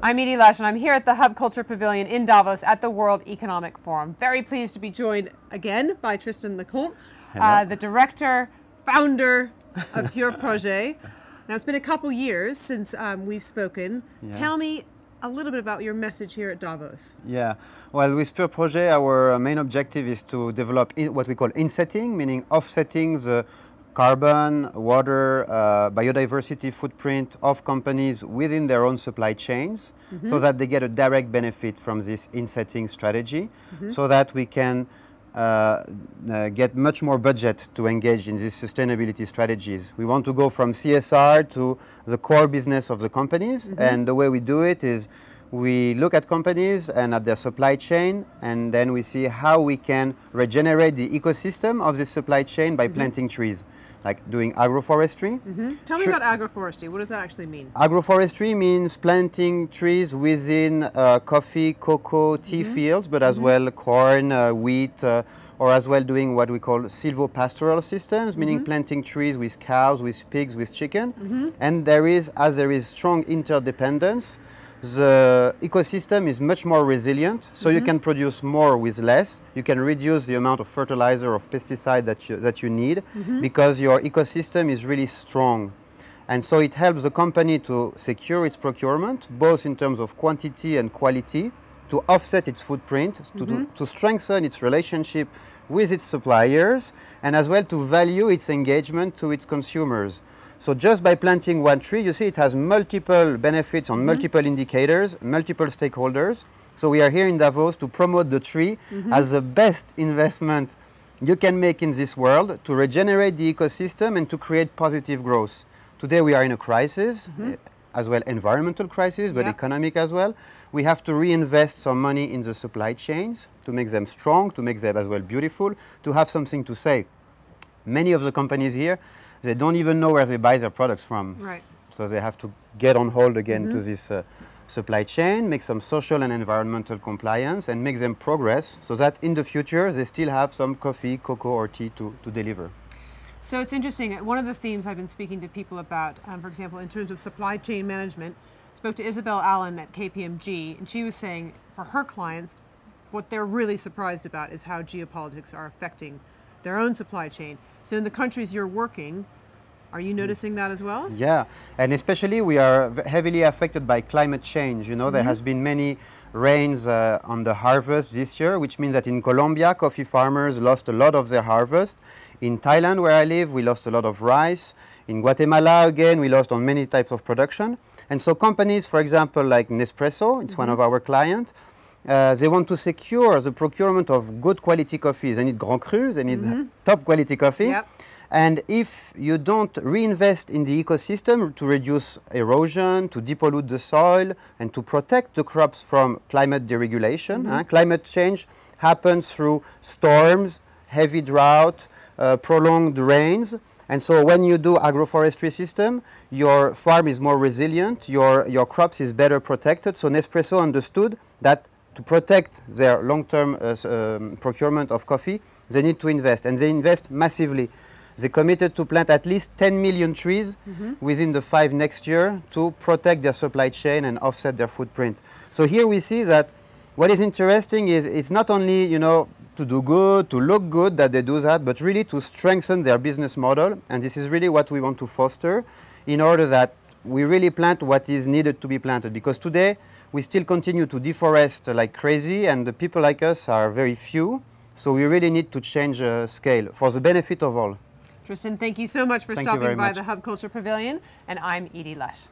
I'm Edie Lesh, and I'm here at the Hub Culture Pavilion in Davos at the World Economic Forum. Very pleased to be joined again by Tristan Lecomte, the director, founder of Pure Projet. Now, it's been a couple years since we've spoken. Yeah. Tell me a little bit about your message here at Davos. Yeah, well, with Pure Projet, our main objective is to develop what we call insetting, meaning offsetting the carbon, water, biodiversity footprint of companies within their own supply chains, so that they get a direct benefit from this insetting strategy, so that we can get much more budget to engage in these sustainability strategies. We want to go from CSR to the core business of the companies, and the way we do it is we look at companies and at their supply chain, and then we see how we can regenerate the ecosystem of this supply chain by planting trees, like doing agroforestry. Tell me about agroforestry. What does that actually mean? Agroforestry means planting trees within coffee, cocoa, tea fields, but as well corn, wheat, or as well doing what we call silvopastoral systems, meaning planting trees with cows, with pigs, with chicken. And as there is strong interdependence, the ecosystem is much more resilient, so you can produce more with less. You can reduce the amount of fertilizer or pesticide that you need, because your ecosystem is really strong. And so it helps the company to secure its procurement, both in terms of quantity and quality, to offset its footprint, to strengthen its relationship with its suppliers, and as well to value its engagement to its consumers. So just by planting one tree, you see it has multiple benefits on multiple indicators, multiple stakeholders. So we are here in Davos to promote the tree as the best investment you can make in this world to regenerate the ecosystem and to create positive growth. Today we are in a crisis, as well environmental crisis, but economic as well. We have to reinvest some money in the supply chains to make them strong, to make them as well beautiful, to have something to say. Many of the companies here, they don't even know where they buy their products from. Right. So they have to get on hold again to this supply chain, make some social and environmental compliance, and make them progress so that in the future they still have some coffee, cocoa, or tea to deliver. So it's interesting. One of the themes I've been speaking to people about, for example, in terms of supply chain management, spoke to Isabel Allen at KPMG, and she was saying for her clients, what they're really surprised about is how geopolitics are affecting their own supply chain. So in the countries you're working, are you noticing that as well? Yeah, and especially we are heavily affected by climate change. You know, there has been many rains on the harvest this year, which means that in Colombia, coffee farmers lost a lot of their harvest. In Thailand, where I live, we lost a lot of rice. In Guatemala, again, we lost on many types of production. And so companies, for example, like Nespresso, it's one of our clients, they want to secure the procurement of good quality coffees. They need Grand Cru, they need top quality coffee. Yep. And if you don't reinvest in the ecosystem to reduce erosion, to depollute the soil, and to protect the crops from climate deregulation, climate change happens through storms, heavy drought, prolonged rains. And so when you do agroforestry system, your farm is more resilient, your crops is better protected. So Nespresso understood that to protect their long-term procurement of coffee, they need to invest, and they invest massively. They committed to plant at least 10 million trees within the 5 next year to protect their supply chain and offset their footprint. So here we see that what is interesting is it's not only, you know, to do good, to look good that they do that, but really to strengthen their business model. And this is really what we want to foster in order that we really plant what is needed to be planted. Because today, we still continue to deforest like crazy, and the people like us are very few. So we really need to change scale for the benefit of all. Tristan, thank you so much for stopping by the Hub Culture Pavilion, and I'm Edie Lesh.